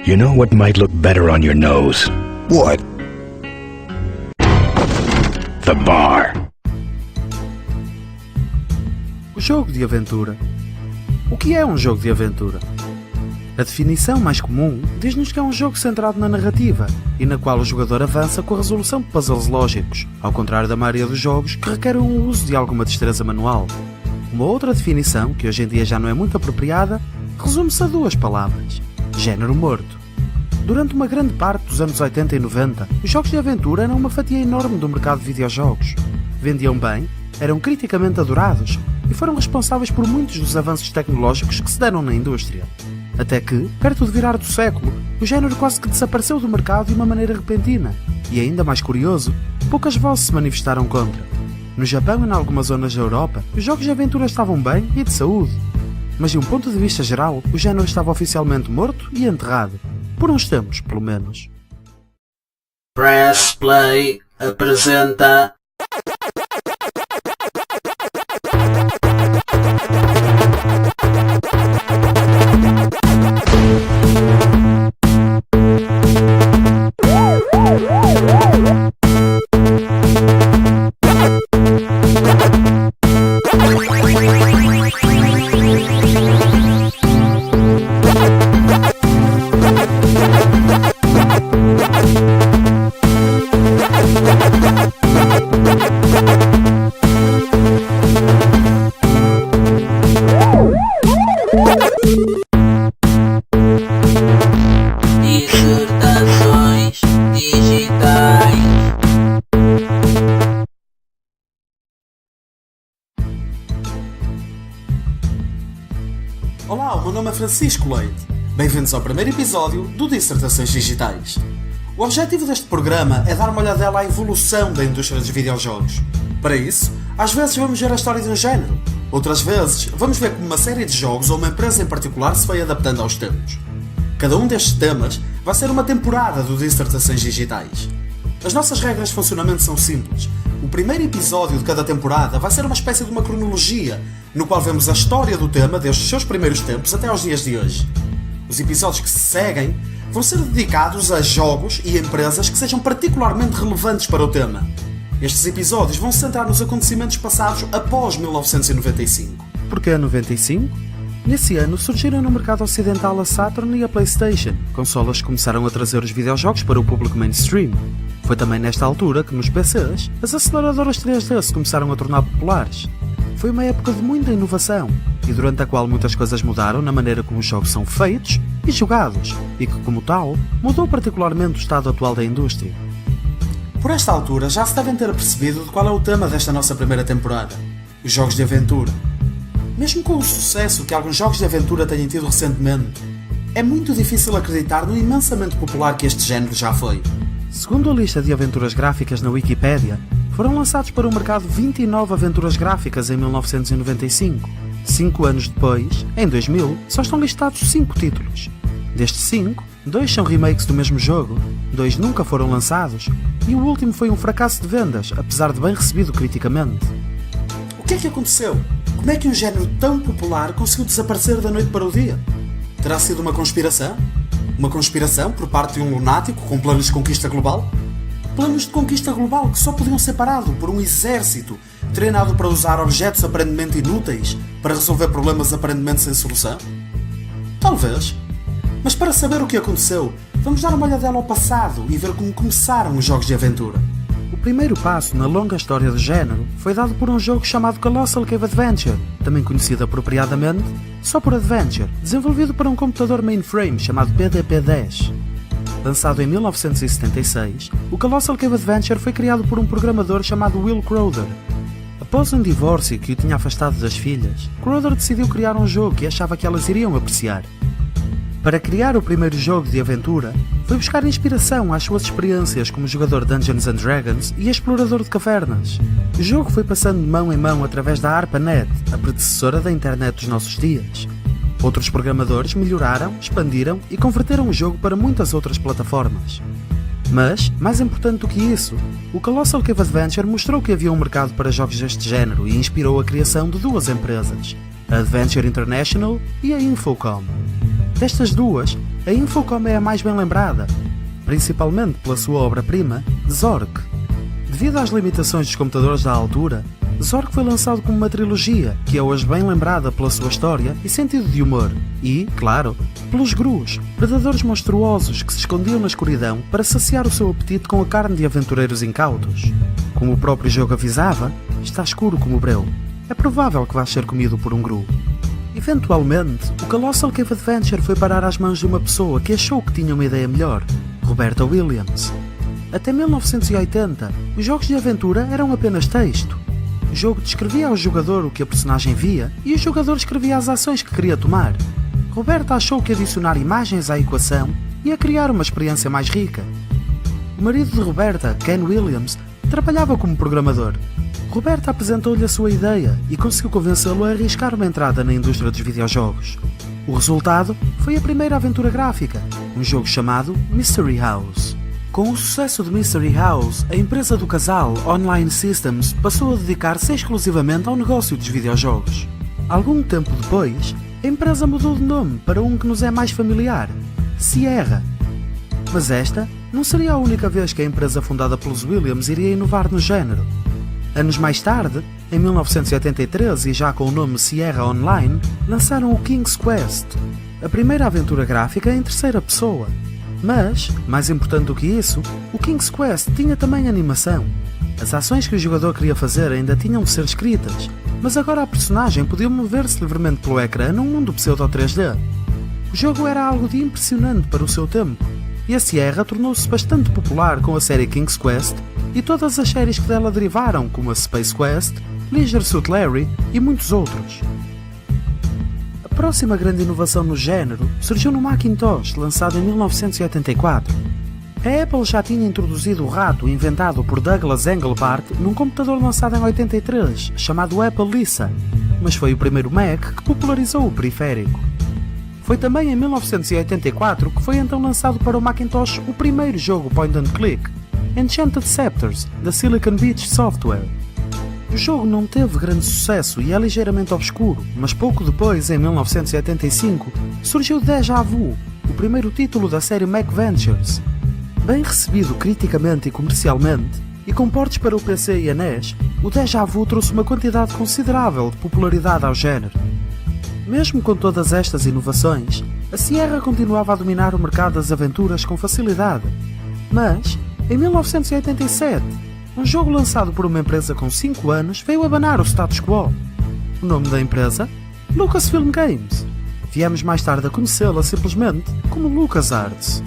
You know what might look better on your nose? What? The bar. O jogo de aventura. O que é um jogo de aventura? A definição mais comum diz-nos que é um jogo centrado na narrativa e na qual o jogador avança com a resolução de puzzles lógicos, ao contrário da maioria dos jogos que requerem o uso de alguma destreza manual. Uma outra definição, que hoje em dia já não é muito apropriada, resume-se a duas palavras: género morto. Durante uma grande parte dos anos 80 e 90, os jogos de aventura eram uma fatia enorme do mercado de videojogos. Vendiam bem, eram criticamente adorados e foram responsáveis por muitos dos avanços tecnológicos que se deram na indústria. Até que, perto de virar do século, o género quase que desapareceu do mercado de uma maneira repentina. E ainda mais curioso, poucas vozes se manifestaram contra. No Japão e em algumas zonas da Europa, os jogos de aventura estavam bem e de saúde. Mas de um ponto de vista geral, o género estava oficialmente morto e enterrado. Por uns tempos, pelo menos. Press Play apresenta Dissertações Digitais. Olá, o meu nome é Francisco Leite. Bem-vindos ao primeiro episódio do Dissertações Digitais. O objetivo deste programa é dar uma olhadela à evolução da indústria dos videojogos. Para isso, às vezes vamos ver a história de um género, outras vezes vamos ver como uma série de jogos ou uma empresa em particular se foi adaptando aos tempos. Cada um destes temas vai ser uma temporada do Dissertações Digitais. As nossas regras de funcionamento são simples. O primeiro episódio de cada temporada vai ser uma espécie de uma cronologia, no qual vemos a história do tema desde os seus primeiros tempos até aos dias de hoje. Os episódios que se seguem vão ser dedicados a jogos e empresas que sejam particularmente relevantes para o tema. Estes episódios vão se centrar nos acontecimentos passados após 1995. Porquê 95? Nesse ano surgiram no mercado ocidental a Saturn e a PlayStation, consolas que começaram a trazer os videojogos para o público mainstream. Foi também nesta altura que nos PCs, as aceleradoras 3D se começaram a tornar populares. Foi uma época de muita inovação, e durante a qual muitas coisas mudaram na maneira como os jogos são feitos e jogados, e que, como tal, mudou particularmente o estado atual da indústria. Por esta altura já se devem ter percebido de qual é o tema desta nossa primeira temporada: os jogos de aventura. Mesmo com o sucesso que alguns jogos de aventura têm tido recentemente, é muito difícil acreditar no imensamente popular que este género já foi. Segundo a lista de aventuras gráficas na Wikipédia, foram lançados para o mercado 29 aventuras gráficas em 1995. 5 anos depois, em 2000, só estão listados 5 títulos. Destes 5, 2 são remakes do mesmo jogo, 2 nunca foram lançados e o último foi um fracasso de vendas, apesar de bem recebido criticamente. O que é que aconteceu? Como é que um género tão popular conseguiu desaparecer da noite para o dia? Terá sido uma conspiração? Uma conspiração por parte de um lunático com planos de conquista global? Planos de conquista global que só podiam ser parados por um exército treinado para usar objetos aparentemente inúteis para resolver problemas aparentemente sem solução? Talvez. Mas para saber o que aconteceu, vamos dar uma olhadela ao passado e ver como começaram os jogos de aventura. O primeiro passo na longa história do género foi dado por um jogo chamado Colossal Cave Adventure, também conhecido apropriadamente só por Adventure, desenvolvido para um computador mainframe chamado PDP-10. Lançado em 1976, o Colossal Cave Adventure foi criado por um programador chamado Will Crowther. Após um divórcio que o tinha afastado das filhas, Crowther decidiu criar um jogo que achava que elas iriam apreciar. Para criar o primeiro jogo de aventura, foi buscar inspiração às suas experiências como jogador Dungeons & Dragons e explorador de cavernas. O jogo foi passando de mão em mão através da ARPANET, a predecessora da internet dos nossos dias. Outros programadores melhoraram, expandiram e converteram o jogo para muitas outras plataformas. Mas, mais importante do que isso, o Colossal Cave Adventure mostrou que havia um mercado para jogos deste género e inspirou a criação de duas empresas, a Adventure International e a Infocom. Destas duas, a Infocom é a mais bem lembrada, principalmente pela sua obra-prima, Zork. Devido às limitações dos computadores da altura, Zork foi lançado como uma trilogia, que é hoje bem lembrada pela sua história e sentido de humor, e, claro, pelos grus, predadores monstruosos que se escondiam na escuridão para saciar o seu apetite com a carne de aventureiros incautos. Como o próprio jogo avisava, está escuro como o breu. É provável que vá ser comido por um gru. Eventualmente, o Colossal Cave Adventure foi parar às mãos de uma pessoa que achou que tinha uma ideia melhor, Roberta Williams. Até 1980, os jogos de aventura eram apenas texto. O jogo descrevia ao jogador o que a personagem via e o jogador escrevia as ações que queria tomar. Roberta achou que adicionar imagens à equação ia criar uma experiência mais rica. O marido de Roberta, Ken Williams, trabalhava como programador. Roberta apresentou-lhe a sua ideia e conseguiu convencê-lo a arriscar uma entrada na indústria dos videojogos. O resultado foi a primeira aventura gráfica, um jogo chamado Mystery House. Com o sucesso de Mystery House, a empresa do casal, Online Systems, passou a dedicar-se exclusivamente ao negócio dos videojogos. Algum tempo depois, a empresa mudou de nome para um que nos é mais familiar, Sierra. Mas esta não seria a única vez que a empresa fundada pelos Williams iria inovar no género. Anos mais tarde, em 1983 e já com o nome Sierra Online, lançaram o King's Quest, a primeira aventura gráfica em terceira pessoa. Mas, mais importante do que isso, o King's Quest tinha também animação. As ações que o jogador queria fazer ainda tinham de ser escritas, mas agora a personagem podia mover-se livremente pelo ecrã num mundo pseudo 3D. O jogo era algo de impressionante para o seu tempo, e a Sierra tornou-se bastante popular com a série King's Quest e todas as séries que dela derivaram, como a Space Quest, Leisure Suit Larry e muitos outros. A próxima grande inovação no género surgiu no Macintosh, lançado em 1984. A Apple já tinha introduzido o rato inventado por Douglas Engelbart num computador lançado em 83, chamado Apple Lisa, mas foi o primeiro Mac que popularizou o periférico. Foi também em 1984 que foi então lançado para o Macintosh o primeiro jogo point and click, Enchanted Scepters, da Silicon Beach Software. O jogo não teve grande sucesso e é ligeiramente obscuro, mas pouco depois, em 1985, surgiu Deja Vu, o primeiro título da série Mac Ventures. Bem recebido criticamente e comercialmente, e com portes para o PC e a NES, o Deja Vu trouxe uma quantidade considerável de popularidade ao género. Mesmo com todas estas inovações, a Sierra continuava a dominar o mercado das aventuras com facilidade. Mas, em 1987, um jogo lançado por uma empresa com 5 anos veio abanar o status quo. O nome da empresa? Lucasfilm Games. Viemos mais tarde a conhecê-la simplesmente como LucasArts.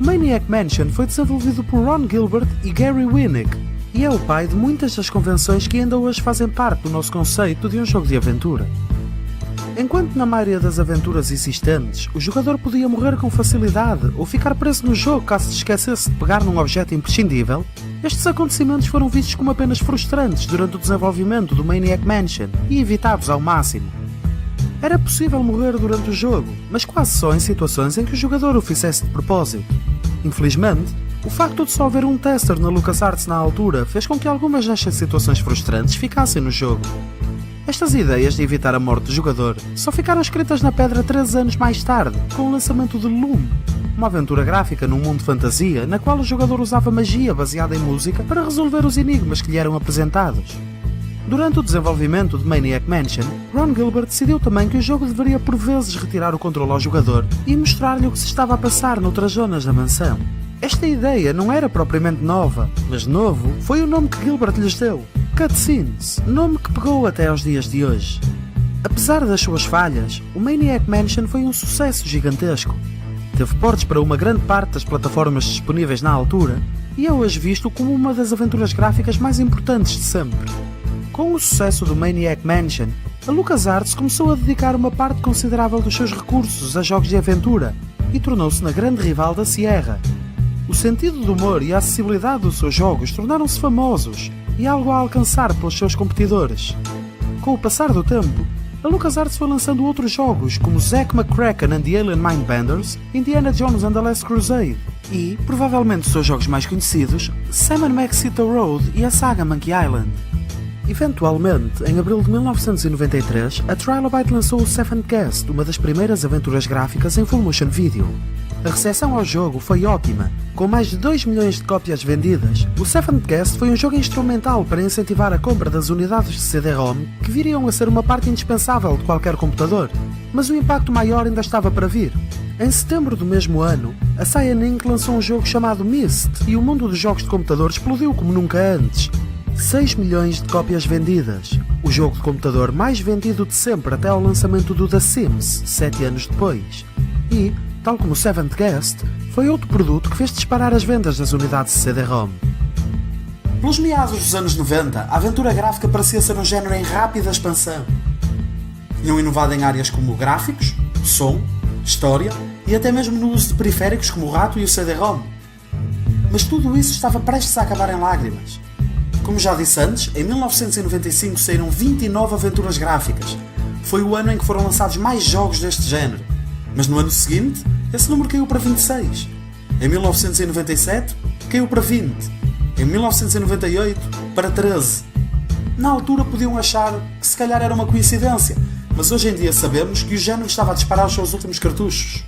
Maniac Mansion foi desenvolvido por Ron Gilbert e Gary Winnick e é o pai de muitas das convenções que ainda hoje fazem parte do nosso conceito de um jogo de aventura. Enquanto na maioria das aventuras existentes, o jogador podia morrer com facilidade ou ficar preso no jogo caso se esquecesse de pegar num objeto imprescindível, estes acontecimentos foram vistos como apenas frustrantes durante o desenvolvimento do Maniac Mansion e evitados ao máximo. Era possível morrer durante o jogo, mas quase só em situações em que o jogador o fizesse de propósito. Infelizmente, o facto de só haver um tester na LucasArts na altura fez com que algumas destas situações frustrantes ficassem no jogo. Estas ideias de evitar a morte do jogador só ficaram escritas na pedra 3 anos mais tarde, com o lançamento de Loom, uma aventura gráfica num mundo de fantasia na qual o jogador usava magia baseada em música para resolver os enigmas que lhe eram apresentados. Durante o desenvolvimento de Maniac Mansion, Ron Gilbert decidiu também que o jogo deveria por vezes retirar o controle ao jogador e mostrar-lhe o que se estava a passar noutras zonas da mansão. Esta ideia não era propriamente nova, mas novo foi o nome que Gilbert lhes deu, Cutscenes, nome que pegou até aos dias de hoje. Apesar das suas falhas, o Maniac Mansion foi um sucesso gigantesco. Teve portes para uma grande parte das plataformas disponíveis na altura e é hoje visto como uma das aventuras gráficas mais importantes de sempre. Com o sucesso do Maniac Mansion, a LucasArts começou a dedicar uma parte considerável dos seus recursos a jogos de aventura e tornou-se na grande rival da Sierra. O sentido do humor e a acessibilidade dos seus jogos tornaram-se famosos e algo a alcançar pelos seus competidores. Com o passar do tempo, a LucasArts foi lançando outros jogos como Zack McCracken and the Alien Mindbenders, Indiana Jones and the Last Crusade e, provavelmente os seus jogos mais conhecidos, Sam & Max Hit the Road e a saga Monkey Island. Eventualmente, em abril de 1993, a Trilobyte lançou o Seventh Guest, uma das primeiras aventuras gráficas em full motion video. A recepção ao jogo foi ótima. Com mais de 2 milhões de cópias vendidas, o Seventh Guest foi um jogo instrumental para incentivar a compra das unidades de CD-ROM que viriam a ser uma parte indispensável de qualquer computador. Mas o impacto maior ainda estava para vir. Em setembro do mesmo ano, a Cyan Inc. lançou um jogo chamado Myst e o mundo dos jogos de computador explodiu como nunca antes. 6 milhões de cópias vendidas. O jogo de computador mais vendido de sempre até ao lançamento do The Sims, 7 anos depois. E, tal como o Seventh Guest, foi outro produto que fez disparar as vendas das unidades de CD-ROM. Pelos meados dos anos 90, a aventura gráfica parecia ser um género em rápida expansão. Tinham inovado em áreas como gráficos, som, história e até mesmo no uso de periféricos como o rato e o CD-ROM. Mas tudo isso estava prestes a acabar em lágrimas. Como já disse antes, em 1995 saíram 29 aventuras gráficas. Foi o ano em que foram lançados mais jogos deste género. Mas no ano seguinte, esse número caiu para 26. Em 1997, caiu para 20. Em 1998, para 13. Na altura podiam achar que se calhar era uma coincidência, mas hoje em dia sabemos que o género estava a disparar os seus últimos cartuchos.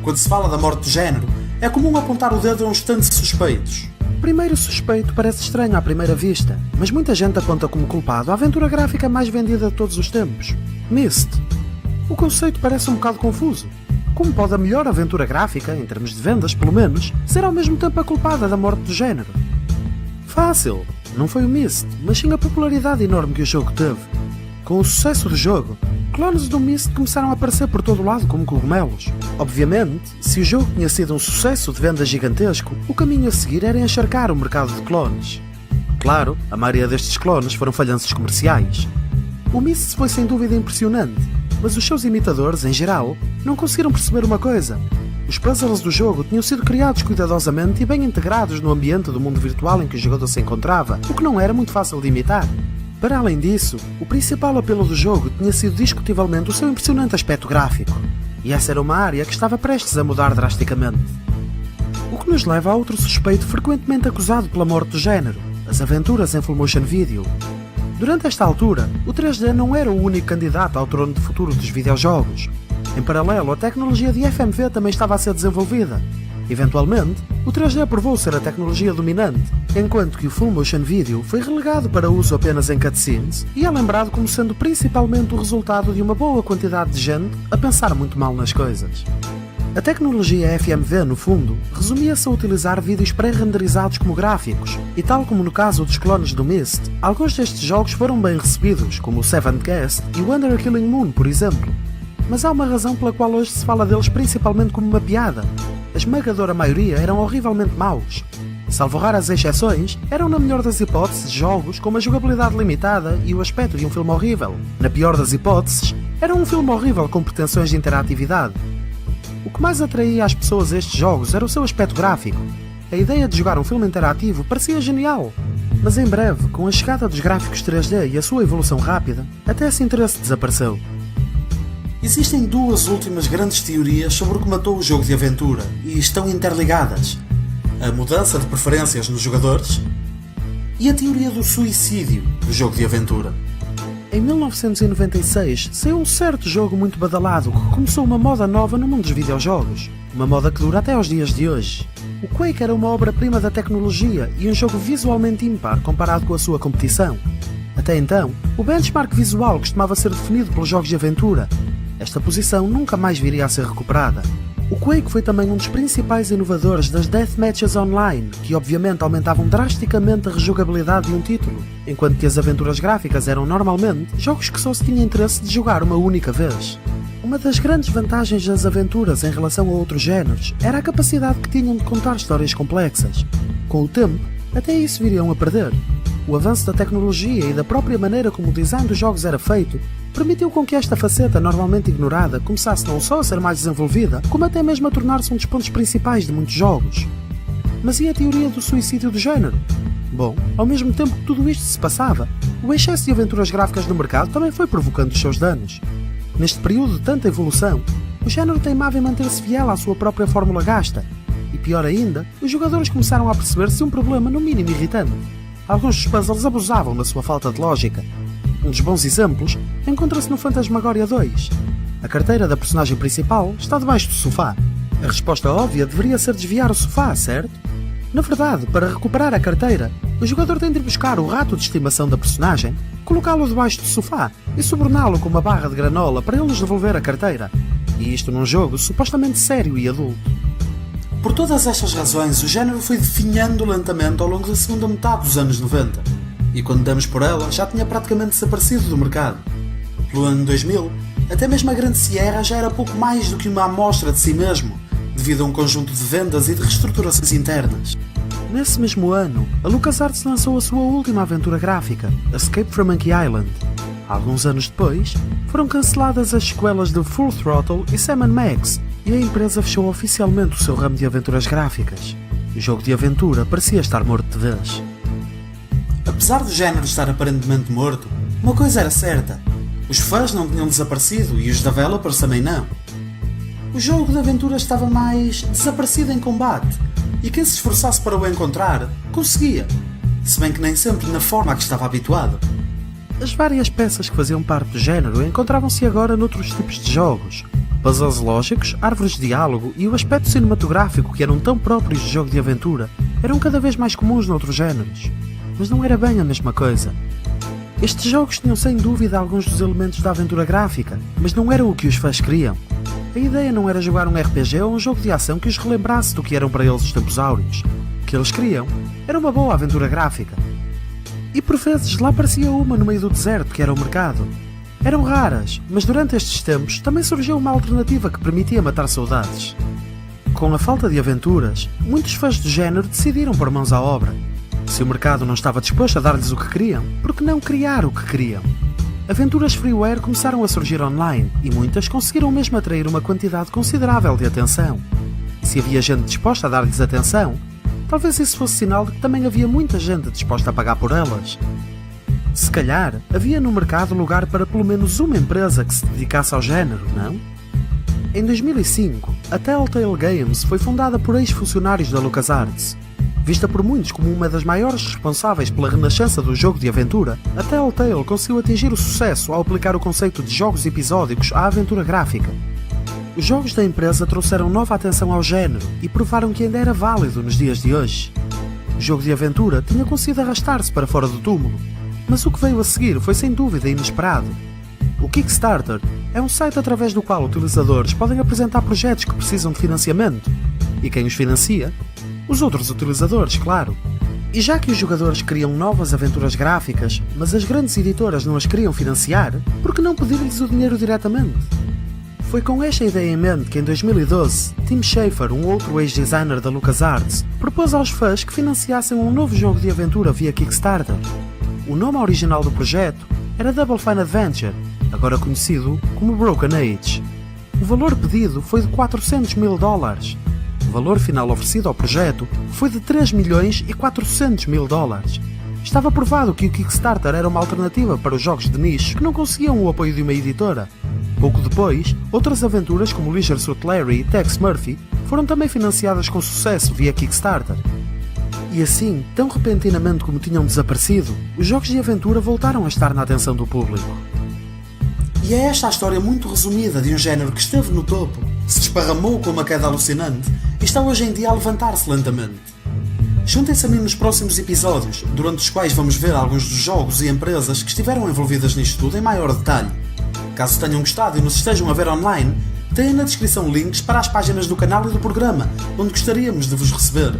Quando se fala da morte do género, é comum apontar o dedo a uns tantos suspeitos. O primeiro suspeito parece estranho à primeira vista, mas muita gente aponta como culpado a aventura gráfica mais vendida de todos os tempos, Myst. O conceito parece um bocado confuso. Como pode a melhor aventura gráfica, em termos de vendas pelo menos, ser ao mesmo tempo a culpada da morte do género? Fácil! Não foi o Myst, mas sim a popularidade enorme que o jogo teve. Com o sucesso do jogo, clones do Myst começaram a aparecer por todo lado como cogumelos. Obviamente, se o jogo tinha sido um sucesso de venda gigantesco, o caminho a seguir era encharcar o mercado de clones. Claro, a maioria destes clones foram falhanças comerciais. O Myst foi sem dúvida impressionante, mas os seus imitadores, em geral, não conseguiram perceber uma coisa. Os puzzles do jogo tinham sido criados cuidadosamente e bem integrados no ambiente do mundo virtual em que o jogador se encontrava, o que não era muito fácil de imitar. Para além disso, o principal apelo do jogo tinha sido discutivelmente o seu impressionante aspecto gráfico, e essa era uma área que estava prestes a mudar drasticamente. O que nos leva a outro suspeito frequentemente acusado pela morte do género, as aventuras em full motion video. Durante esta altura, o 3D não era o único candidato ao trono de futuro dos videojogos. Em paralelo, a tecnologia de FMV também estava a ser desenvolvida. Eventualmente, o 3D provou ser a tecnologia dominante, enquanto que o full motion video foi relegado para uso apenas em cutscenes e é lembrado como sendo principalmente o resultado de uma boa quantidade de gente a pensar muito mal nas coisas. A tecnologia FMV, no fundo, resumia-se a utilizar vídeos pré-renderizados como gráficos, e tal como no caso dos clones do Myst, alguns destes jogos foram bem recebidos, como o Seventh Guest e o Under a Killing Moon, por exemplo. Mas há uma razão pela qual hoje se fala deles principalmente como uma piada. A esmagadora maioria eram horrivelmente maus. Salvo raras exceções, eram na melhor das hipóteses jogos com uma jogabilidade limitada e o aspecto de um filme horrível. Na pior das hipóteses, era um filme horrível com pretensões de interatividade. O que mais atraía as pessoas a estes jogos era o seu aspecto gráfico. A ideia de jogar um filme interativo parecia genial. Mas em breve, com a chegada dos gráficos 3D e a sua evolução rápida, até esse interesse desapareceu. Existem duas últimas grandes teorias sobre o que matou o jogo de aventura, e estão interligadas. A mudança de preferências nos jogadores e a teoria do suicídio do jogo de aventura. Em 1996, saiu um certo jogo muito badalado que começou uma moda nova no mundo dos videojogos. Uma moda que dura até aos dias de hoje. O Quake era uma obra-prima da tecnologia e um jogo visualmente ímpar comparado com a sua competição. Até então, o benchmark visual costumava ser definido pelos jogos de aventura. Esta posição nunca mais viria a ser recuperada. O Quake foi também um dos principais inovadores das Deathmatches Online, que obviamente aumentavam drasticamente a rejogabilidade de um título, enquanto que as aventuras gráficas eram normalmente jogos que só se tinha interesse de jogar uma única vez. Uma das grandes vantagens das aventuras em relação a outros géneros era a capacidade que tinham de contar histórias complexas. Com o tempo, até isso viriam a perder. O avanço da tecnologia e da própria maneira como o design dos jogos era feito permitiu com que esta faceta normalmente ignorada começasse não só a ser mais desenvolvida, como até mesmo a tornar-se um dos pontos principais de muitos jogos. Mas e a teoria do suicídio do género? Bom, ao mesmo tempo que tudo isto se passava, o excesso de aventuras gráficas no mercado também foi provocando os seus danos. Neste período de tanta evolução, o género teimava em manter-se fiel à sua própria fórmula gasta, e pior ainda, os jogadores começaram a perceber-se um problema no mínimo irritante. alguns dos puzzles abusavam da sua falta de lógica. Um dos bons exemplos encontra-se no Phantasmagoria 2. A carteira da personagem principal está debaixo do sofá. A resposta óbvia deveria ser desviar o sofá, certo? Na verdade, para recuperar a carteira, o jogador tem de ir buscar o rato de estimação da personagem, colocá-lo debaixo do sofá e suborná-lo com uma barra de granola para ele nos devolver a carteira. E isto num jogo supostamente sério e adulto. Por todas estas razões, o género foi definhando lentamente ao longo da segunda metade dos anos 90, e quando damos por ela, já tinha praticamente desaparecido do mercado. Pelo ano 2000, até mesmo a Grande Sierra já era pouco mais do que uma amostra de si mesmo, devido a um conjunto de vendas e de reestruturações internas. Nesse mesmo ano, a LucasArts lançou a sua última aventura gráfica, Escape from Monkey Island. Alguns anos depois, foram canceladas as sequelas de Full Throttle e Sam & Max, e a empresa fechou oficialmente o seu ramo de aventuras gráficas. O jogo de aventura parecia estar morto de vez. Apesar do género estar aparentemente morto, uma coisa era certa: os fãs não tinham desaparecido e os developers também não. O jogo de aventura estava mais desaparecido em combate, e quem se esforçasse para o encontrar, conseguia, se bem que nem sempre na forma a que estava habituado. As várias peças que faziam parte do género encontravam-se agora noutros tipos de jogos. Puzzles lógicos, árvores de diálogo e o aspecto cinematográfico que eram tão próprios de jogo de aventura eram cada vez mais comuns noutros géneros. Mas não era bem a mesma coisa. Estes jogos tinham sem dúvida alguns dos elementos da aventura gráfica, mas não eram o que os fãs queriam. A ideia não era jogar um RPG ou um jogo de ação que os relembrasse do que eram para eles os tempos áureos. O que eles queriam era uma boa aventura gráfica. E por vezes lá aparecia uma no meio do deserto, que era o mercado. Eram raras, mas durante estes tempos também surgiu uma alternativa que permitia matar saudades. Com a falta de aventuras, muitos fãs do género decidiram pôr mãos à obra. Se o mercado não estava disposto a dar-lhes o que queriam, por que não criar o que queriam? Aventuras freeware começaram a surgir online e muitas conseguiram mesmo atrair uma quantidade considerável de atenção. E se havia gente disposta a dar-lhes atenção, talvez isso fosse sinal de que também havia muita gente disposta a pagar por elas. Se calhar, havia no mercado lugar para pelo menos uma empresa que se dedicasse ao género, não? Em 2005, a Telltale Games foi fundada por ex-funcionários da LucasArts. Vista por muitos como uma das maiores responsáveis pela renascença do jogo de aventura, a Telltale conseguiu atingir o sucesso ao aplicar o conceito de jogos episódicos à aventura gráfica. Os jogos da empresa trouxeram nova atenção ao género e provaram que ainda era válido nos dias de hoje. O jogo de aventura tinha conseguido arrastar-se para fora do túmulo, mas o que veio a seguir foi sem dúvida inesperado. O Kickstarter é um site através do qual utilizadores podem apresentar projetos que precisam de financiamento. E quem os financia? Os outros utilizadores, claro. E já que os jogadores queriam novas aventuras gráficas, mas as grandes editoras não as queriam financiar, por que não pedir-lhes o dinheiro diretamente? Foi com esta ideia em mente que em 2012, Tim Schafer, um outro ex-designer da LucasArts, propôs aos fãs que financiassem um novo jogo de aventura via Kickstarter. O nome original do projeto era Double Fine Adventure, agora conhecido como Broken Age. O valor pedido foi de $400 mil. O valor final oferecido ao projeto foi de $3.4 mil. Estava provado que o Kickstarter era uma alternativa para os jogos de nicho que não conseguiam o apoio de uma editora. Pouco depois, outras aventuras como Leisure Suit Larry e Tex Murphy foram também financiadas com sucesso via Kickstarter. E assim, tão repentinamente como tinham desaparecido, os jogos de aventura voltaram a estar na atenção do público. E é esta a história muito resumida de um género que esteve no topo, se desparramou com uma queda alucinante e está hoje em dia a levantar-se lentamente. Juntem-se a mim nos próximos episódios, durante os quais vamos ver alguns dos jogos e empresas que estiveram envolvidas nisto tudo em maior detalhe. Caso tenham gostado e nos estejam a ver online, têm na descrição links para as páginas do canal e do programa, onde gostaríamos de vos receber.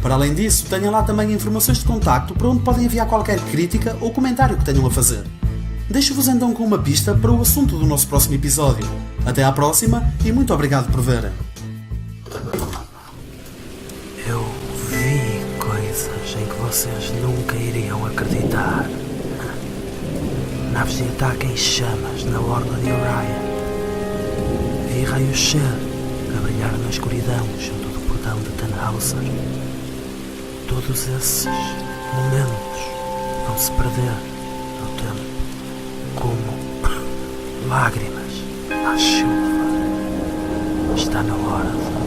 Para além disso, tenham lá também informações de contacto para onde podem enviar qualquer crítica ou comentário que tenham a fazer. Deixo-vos então com uma pista para o assunto do nosso próximo episódio. Até à próxima e muito obrigado por verem. Eu vi coisas em que vocês nunca iriam acreditar. Naves de ataque em chamas na orla de Orion. Vi raios C a brilhar na escuridão junto do portão de Tannhauser. Todos esses momentos vão se perder no tempo, como lágrimas à chuva. Está na hora de